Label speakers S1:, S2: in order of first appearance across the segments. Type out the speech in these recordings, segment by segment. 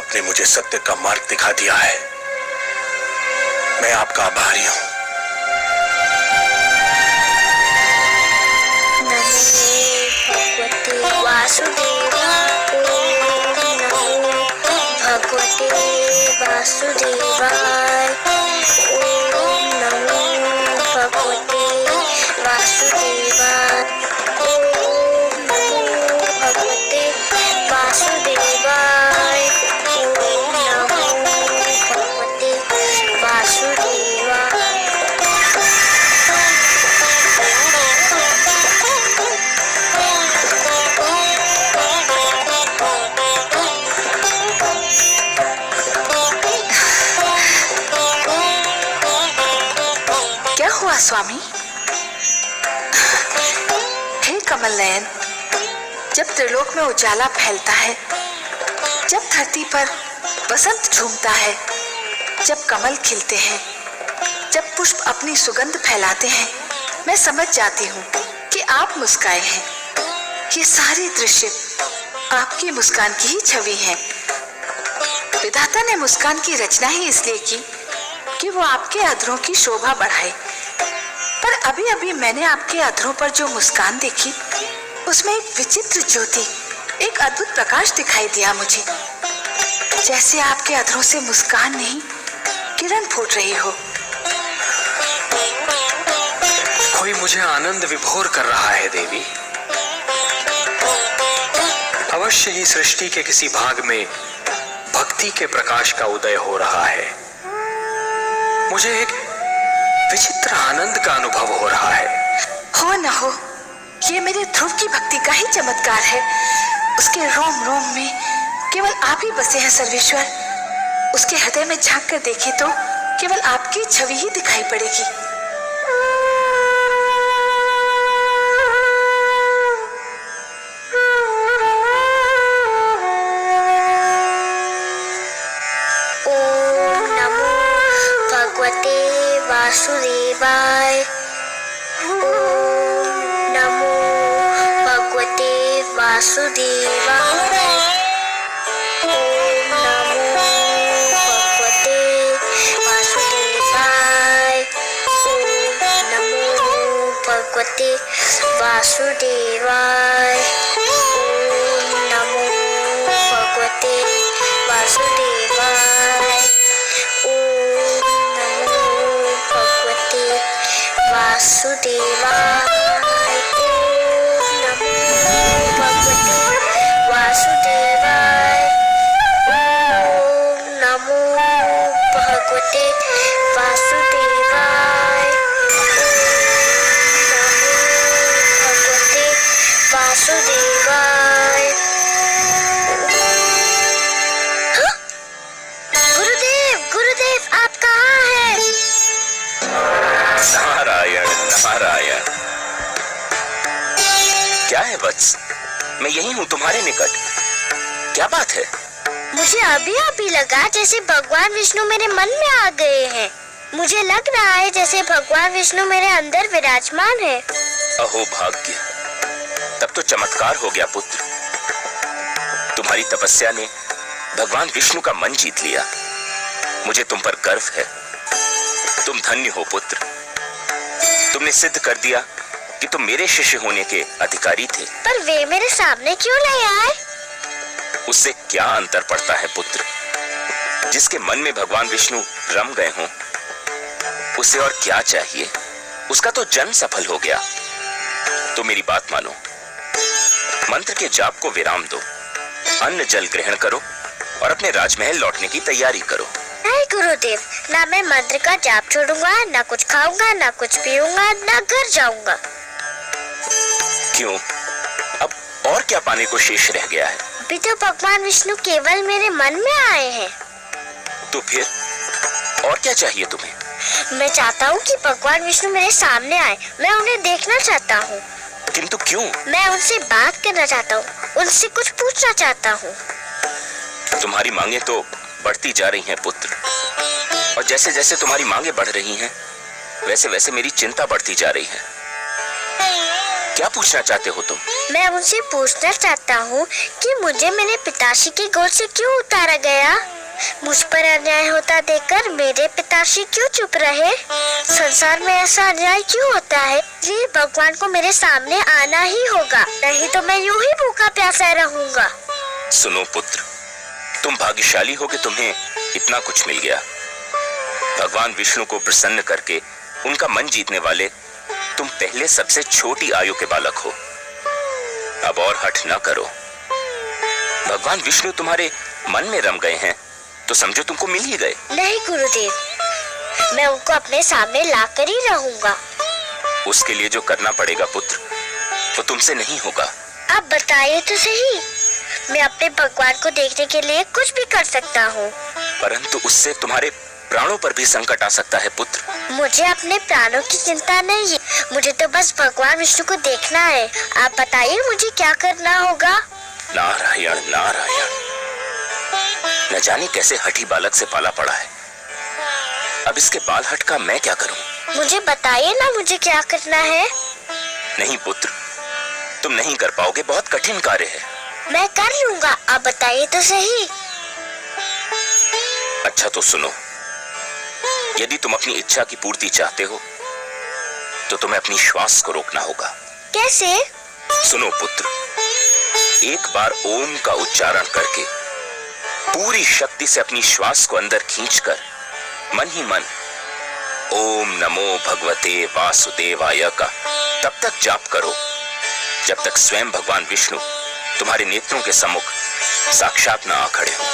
S1: आपने मुझे सत्य का मार्ग दिखा दिया है। मैं आपका आभारी हूं।
S2: भगवते वासुदेवाय। नमो भगवते वासुदेवाय। ओम नमो भगवते वासुदेवाय। ओम नमो भगवते वासुदेवाय। ओम नमो भगवते वासुदेवाय।
S3: क्या हुआ स्वामी? हे कमल नयन, जब त्रिलोक में उजाला फैलता है, जब धरती पर बसंत झूमता है, जब कमल खिलते हैं, जब पुष्प अपनी सुगंध फैलाते हैं, मैं समझ जाती हूँ कि आप मुस्काए हैं। ये सारे दृश्य आपकी मुस्कान की ही छवि है। विधाता ने मुस्कान की रचना ही इसलिए की कि वो आपके अधरों की शोभा बढ़ाए। पर अभी अभी मैंने आपके अधरों पर जो मुस्कान देखी, उसमें एक विचित्र ज्योति, एक अद्भुत प्रकाश दिखाई दिया मुझे। जैसे आपके अधरों से मुस्कान नहीं, किरण फूट रही हो।
S4: कोई मुझे आनंद विभोर कर रहा है देवी। अवश्य ही सृष्टि के किसी भाग में भक्ति के प्रकाश का उदय हो रहा है। मुझे एक विचित्र आनंद का अनुभव हो रहा है।
S3: हो न हो, ये मेरे ध्रुव की भक्ति का ही चमत्कार है। उसके रोम रोम में केवल आप ही बसे हैं सर्वेश्वर। उसके हृदय में झांक कर देखे तो केवल आपकी छवि ही दिखाई पड़ेगी।
S2: ओम नमो भगवते वासुदेवाय। ओम नमो भगवते वासुदेवाय। ओम नमो भगवते वासुदेवाय। ओम नमो भगवते वासुदेवाय। ओम नमो भगवते वासुदेवाय। ओम नमो भगवते वासुदेवाय। ओम नमो भगवते वासुदेवाय। ओम नमो भगवते वासुदेवाय। भगवते वासुदेवाय। गुरुदेव, गुरुदेव, आप कहाँ हैं?
S1: नारायण नारायण। क्या है वत्स? मैं यही हूँ तुम्हारे निकट। क्या बात है?
S2: मुझे अभी लगा जैसे भगवान विष्णु मेरे मन में आ गए हैं। मुझे लग रहा है जैसे भगवान विष्णु मेरे अंदर विराजमान है।
S1: अहो भाग्य, तब तो चमत्कार हो गया पुत्र। तुम्हारी तपस्या ने भगवान विष्णु का मन जीत लिया। मुझे तुम पर गर्व है। तुम धन्य हो पुत्र। तुमने सिद्ध कर दिया कि तुम मेरे शिष्य होने के अधिकारी थे।
S2: पर वे मेरे सामने क्यों नहीं आए?
S1: उससे क्या अंतर पड़ता है पुत्र? जिसके मन में भगवान विष्णु रम गए हों, उसे और क्या चाहिए? उसका तो जन्म सफल हो गया। तो मेरी बात मानो, मंत्र के जाप को विराम दो, अन्न जल ग्रहण करो और अपने राजमहल लौटने की तैयारी करो।
S2: नहीं गुरुदेव, ना मैं मंत्र का जाप छोड़ूंगा, ना कुछ खाऊंगा, ना कुछ पीऊंगा, ना घर जाऊंगा।
S1: क्यों? अब और क्या पाने को शेष रह गया है?
S2: अभी तो भगवान विष्णु केवल मेरे मन में आए हैं।
S1: तो फिर और क्या चाहिए तुम्हें?
S2: मैं चाहता हूँ कि भगवान विष्णु मेरे सामने आए। मैं उन्हें देखना चाहता हूँ।
S1: किंतु क्यों?
S2: मैं उनसे बात करना चाहता हूँ, उनसे कुछ पूछना चाहता हूँ।
S1: तुम्हारी मांगे तो बढ़ती जा रही हैं पुत्र, और जैसे जैसे तुम्हारी मांगे बढ़ रही हैं, वैसे वैसे मेरी चिंता बढ़ती जा रही है। क्या पूछना चाहते हो तुम?
S2: मैं उनसे पूछना चाहता हूँ कि मुझे मेरे पिताश्री की गोद से क्यों उतारा गया? मुझ पर अन्याय होता देखकर मेरे पिताश्री क्यों चुप रहे? संसार में ऐसा अन्याय क्यों होता है? ये भगवान को मेरे सामने आना ही होगा, नहीं तो मैं यूं ही भूखा प्यासा रहूंगा।
S1: सुनो पुत्र, तुम भाग्यशाली हो कि तुम्हें इतना कुछ मिल गया। भगवान विष्णु को प्रसन्न करके उनका मन जीतने वाले तुम पहले सबसे छोटी आयु के बालक हो। अब और हठ न करो। भगवान विष्णु तुम्हारे मन में रम गए हैं तो समझो तुमको मिल ही गए।
S2: नहीं गुरुदेव, मैं उनको अपने सामने लाकर ही रहूंगा।
S1: उसके लिए जो करना पड़ेगा पुत्र, वो तुमसे नहीं होगा।
S2: आप बताइए तो सही, मैं अपने भगवान को देखने के लिए कुछ भी कर सकता हूँ।
S1: परंतु उससे तुम्हारे प्राणों पर भी संकट आ सकता है पुत्र।
S2: मुझे अपने प्राणों की चिंता नहीं है, मुझे तो बस भगवान विष्णु को देखना है। आप बताइए मुझे क्या करना होगा?
S1: नारायण नारायण, न जाने कैसे हठी बालक से पाला पड़ा है। अब इसके बाल हट का मैं क्या करूं?
S2: मुझे बताइए ना मुझे क्या करना है।
S1: नहीं पुत्र, तुम नहीं कर पाओगे, बहुत कठिन कार्य है।
S2: मैं कर लूंगा, आप बताइए तो सही।
S1: अच्छा तो सुनो, यदि तुम अपनी इच्छा की पूर्ति चाहते हो तो तुम्हें अपनी श्वास को रोकना होगा।
S2: कैसे?
S1: सुनो पुत्र, एक बार ओम का उच्चारण करके पूरी शक्ति से अपनी श्वास को अंदर खींचकर मन ही मन ओम नमो भगवते वासुदेवाय का तब तक जाप करो जब तक स्वयं भगवान विष्णु तुम्हारे नेत्रों के सम्मुख साक्षात न आ खड़े हो।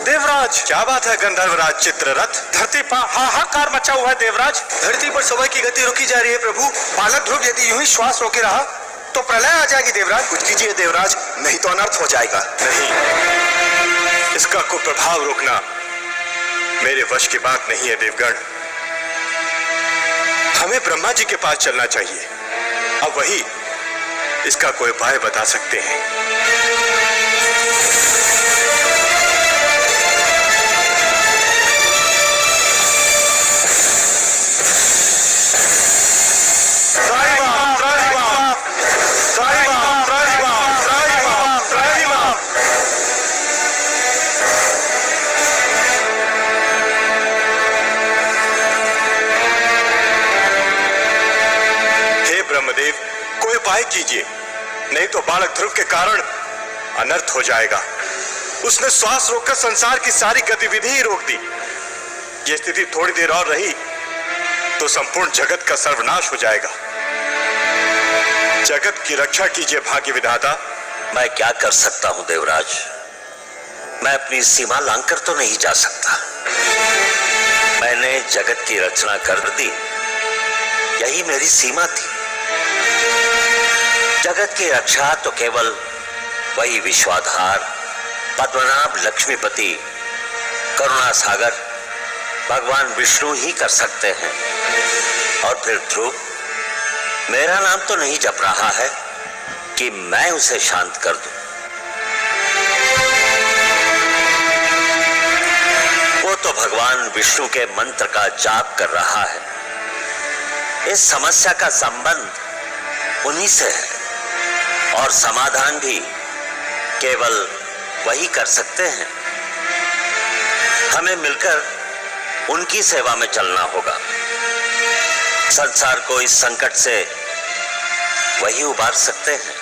S5: देवराज, क्या बात है गंधर्वराज चित्ररथ? धरती पर हाहाकार मचा हुआ है देवराज। धरती पर समय की गति रुकी जा रही है प्रभु। बालक ध्रुव यदि यूं ही श्वास रोके रहा तो प्रलय आ जाएगी देवराज। कुछ कीजिए देवराज, नहीं तो अनर्थ हो जाएगा। नहीं, इसका कुप्रभाव रोकना मेरे वश की बात नहीं है देवगण। हमें ब्रह्मा जी के पास चलना चाहिए, अब वही इसका कोई उपाय बता सकते हैं। ब्रह्मदेव, कोई उपाय कीजिए, नहीं तो बालक ध्रुव के कारण अनर्थ हो जाएगा। उसने श्वास रोककर संसार की सारी गतिविधि ही रोक दी। यह स्थिति थोड़ी देर और रही तो संपूर्ण जगत का सर्वनाश हो जाएगा। जगत की रक्षा कीजिए भाग्य विधाता।
S6: मैं क्या कर सकता हूं देवराज? मैं अपनी सीमा लांघकर तो नहीं जा सकता। मैंने जगत की रचना कर दी, यही मेरी सीमा थी। जगत की रक्षा तो केवल वही विश्वाधार, पद्मनाभ, लक्ष्मीपति, करुणा सागर भगवान विष्णु ही कर सकते हैं। और फिर ध्रुव मेरा नाम तो नहीं जप रहा है कि मैं उसे शांत कर दूं। वो तो भगवान विष्णु के मंत्र का जाप कर रहा है। इस समस्या का संबंध उन्हीं से है और समाधान भी केवल वही कर सकते हैं। हमें मिलकर उनकी सेवा में चलना होगा। संसार को इस संकट से वही उबार सकते हैं।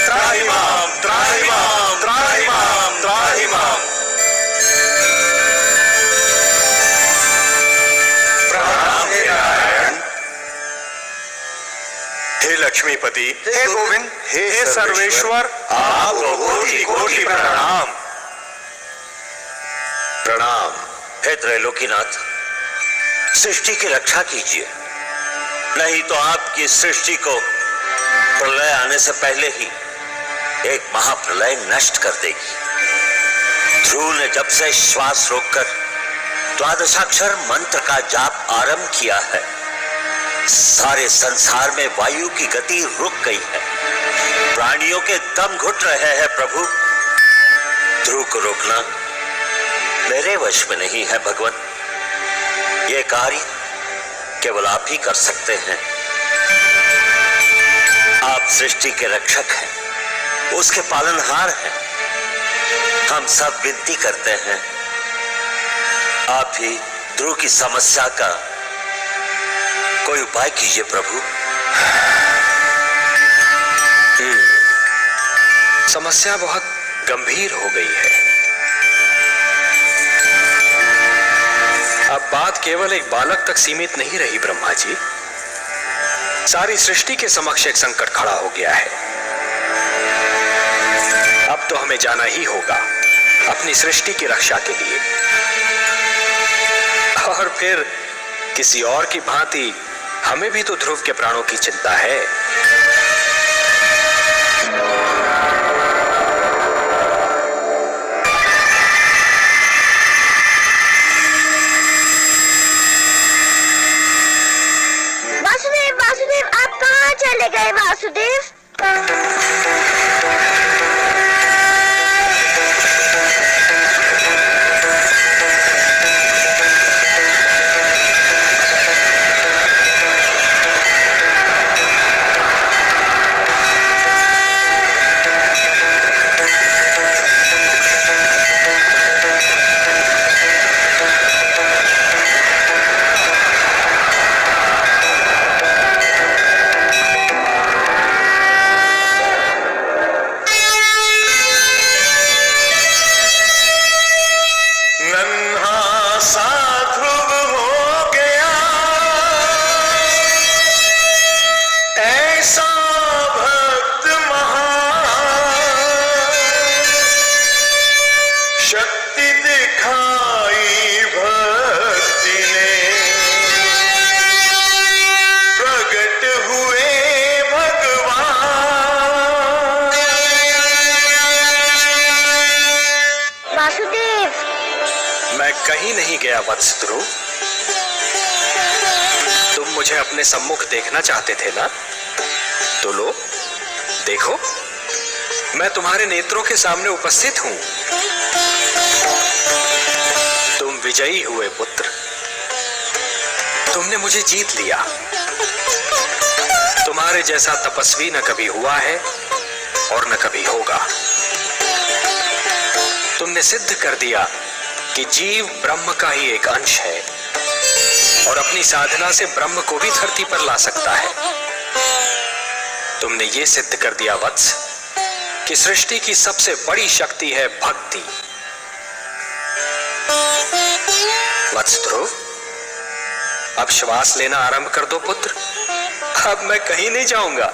S5: त्राहिमाम त्राहिमाम त्राहिमाम त्राहिमाम। प्रणाम हे नारायण, हे लक्ष्मीपति, हे गोविंद, हे सर्वेश्वर, आपको कोटि कोटि प्रणाम।
S6: प्रणाम हे त्रैलोकीनाथ, सृष्टि की रक्षा कीजिए, नहीं तो आपकी सृष्टि को प्रलय आने से पहले ही एक महाप्रलय नष्ट कर देगी। ध्रुव ने जब से श्वास रोककर द्वादशाक्षर मंत्र का जाप आरंभ किया है, सारे संसार में वायु की गति रुक गई है। प्राणियों के दम घुट रहे हैं प्रभु। ध्रुव को रोकना मेरे वश में नहीं है भगवान। ये कार्य केवल आप ही कर सकते हैं। आप सृष्टि के रक्षक हैं, उसके पालनहार हैं। हम सब विनती करते हैं, आप ही ध्रुव की समस्या का कोई उपाय कीजिए प्रभु।
S4: समस्या बहुत गंभीर हो गई है। अब बात केवल एक बालक तक सीमित नहीं रही ब्रह्मा जी, सारी सृष्टि के समक्ष एक संकट खड़ा हो गया है। अब तो हमें जाना ही होगा अपनी सृष्टि की रक्षा के लिए, और फिर किसी और की भांति हमें भी तो ध्रुव के प्राणों की चिंता है।
S2: वासुदेव, वासुदेव, आप कहाँ चले गए वासुदेव?
S4: कहीं नहीं गया वत्स ध्रुव। तुम मुझे अपने सम्मुख देखना चाहते थे ना, तो लो देखो, मैं तुम्हारे नेत्रों के सामने उपस्थित हूं। तुम विजयी हुए पुत्र, तुमने मुझे जीत लिया। तुम्हारे जैसा तपस्वी न कभी हुआ है और न कभी होगा। तुमने सिद्ध कर दिया कि जीव ब्रह्म का ही एक अंश है और अपनी साधना से ब्रह्म को भी धरती पर ला सकता है। तुमने ये सिद्ध कर दिया वत्स कि सृष्टि की सबसे बड़ी शक्ति है भक्ति। वत्स ध्रुव, अब श्वास लेना आरंभ कर दो पुत्र। अब मैं कहीं नहीं जाऊंगा।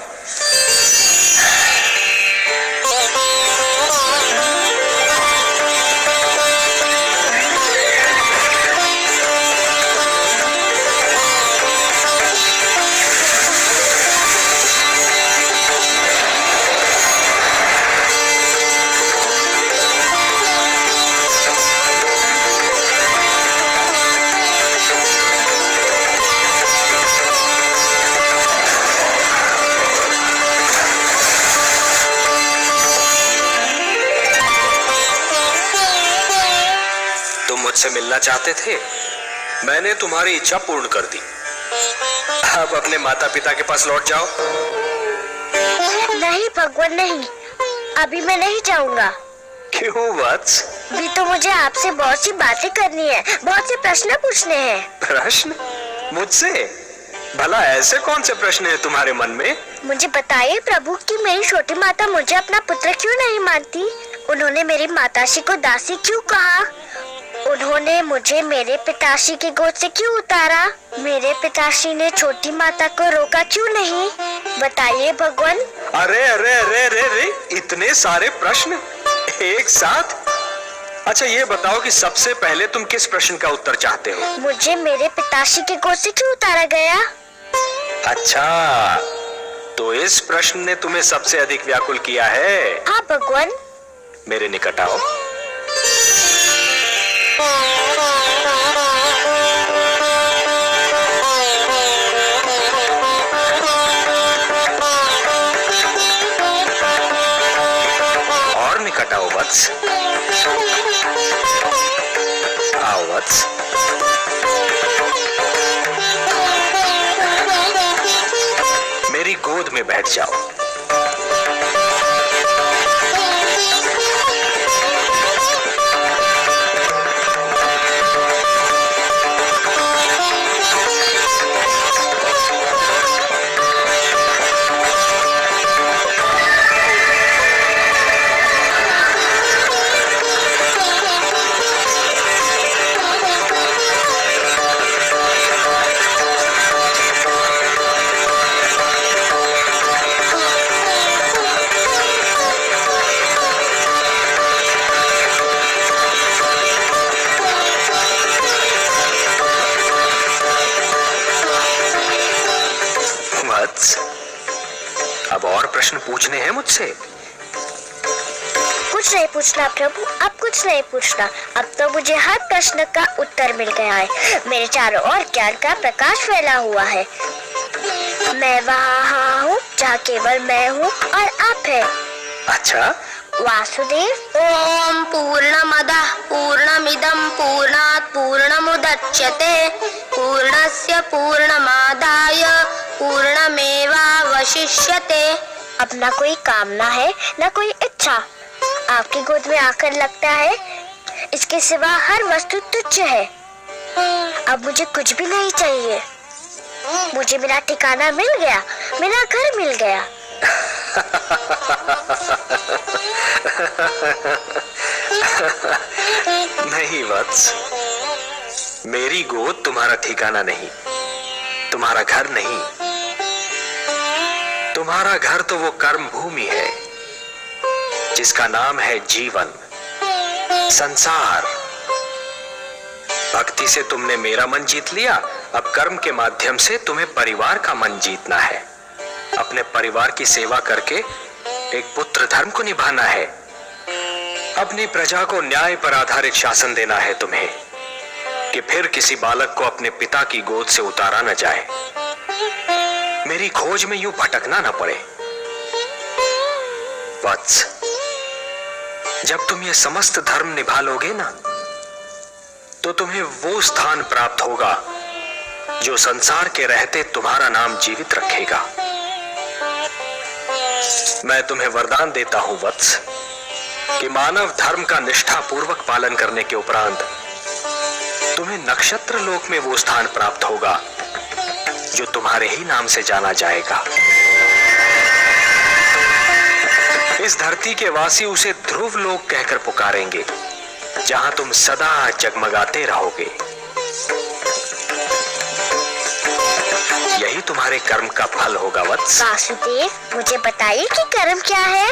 S4: मुझसे मिलना चाहते थे, मैंने तुम्हारी इच्छा पूर्ण कर दी। अब अपने माता पिता के पास लौट जाओ।
S2: नहीं भगवान नहीं, अभी मैं नहीं जाऊंगा।
S4: क्यों वत्स?
S2: भी तो मुझे आपसे बहुत सी बातें करनी है, बहुत से प्रश्न पूछने हैं।
S4: प्रश्न? मुझसे? भला ऐसे कौन से प्रश्न हैं तुम्हारे मन में?
S2: मुझे बताइए प्रभु कि मेरी छोटी माता मुझे अपना पुत्र क्यों नहीं मानती? उन्होंने मेरी माताश्री को दासी क्यों कहा? उन्होंने मुझे मेरे पिताश्री की गोद से क्यों उतारा? मेरे पिताश्री ने छोटी माता को रोका क्यों नहीं? बताइए भगवान।
S4: अरे अरे अरे अरे अरे, इतने सारे प्रश्न एक साथ? अच्छा ये बताओ कि सबसे पहले तुम किस प्रश्न का उत्तर चाहते हो?
S2: मुझे मेरे पिताश्री की गोद से क्यों उतारा गया?
S4: अच्छा, तो इस प्रश्न ने तुम्हें सबसे अधिक व्याकुल किया है?
S2: हाँ भगवान।
S4: मेरे निकट आओ। और निकट आओ वत्स। आओ वत्स। मेरी गोद में बैठ जाओ। अब और प्रश्न पूछने हैं मुझसे?
S2: कुछ नहीं पूछना प्रभु, अब कुछ नहीं पूछना। अब तो मुझे हर प्रश्न का उत्तर मिल गया है। मेरे चारों ओर ज्ञान का प्रकाश फैला हुआ है। मैं वहाँ हूँ जहाँ केवल मैं हूँ और आप है।
S4: अच्छा
S2: वासुदेव। ओम पूर्णमदः पूर्णमिदं पूर्णात् पूर्णमुदच्यते पूर्णस्य पूर्णमादाय पूर्णमेवावशिष्यते। अब न कोई कामना है न कोई इच्छा। आपकी गोद में आकर लगता है इसके सिवा हर वस्तु तुच्छ है। अब मुझे कुछ भी नहीं चाहिए। मुझे मेरा ठिकाना मिल गया, मेरा घर मिल गया।
S4: नहीं वत्स, मेरी गोद तुम्हारा ठिकाना नहीं, तुम्हारा घर नहीं। तुम्हारा घर तो वो कर्म भूमि है जिसका नाम है जीवन, संसार। भक्ति से तुमने मेरा मन जीत लिया, अब कर्म के माध्यम से तुम्हें परिवार का मन जीतना है। अपने परिवार की सेवा करके एक पुत्र धर्म को निभाना है। अपनी प्रजा को न्याय पर आधारित शासन देना है तुम्हें, कि फिर किसी बालक को अपने पिता की गोद से उतारा न जाए, मेरी खोज में यूं भटकना न पड़े। वत्स, जब तुम ये समस्त धर्म निभा लोगे ना, तो तुम्हें वो स्थान प्राप्त होगा जो संसार के रहते तुम्हारा नाम जीवित रखेगा। मैं तुम्हें वरदान देता हूं वत्स, कि मानव धर्म का निष्ठा पूर्वक पालन करने के उपरांत तुम्हें नक्षत्र लोक में वो स्थान प्राप्त होगा जो तुम्हारे ही नाम से जाना जाएगा। इस धरती के वासी उसे ध्रुव लोक कहकर पुकारेंगे, जहां तुम सदा जगमगाते रहोगे। यही तुम्हारे कर्म का फल होगा वत्स।
S2: वासुदेव, मुझे बताइए कि कर्म क्या है?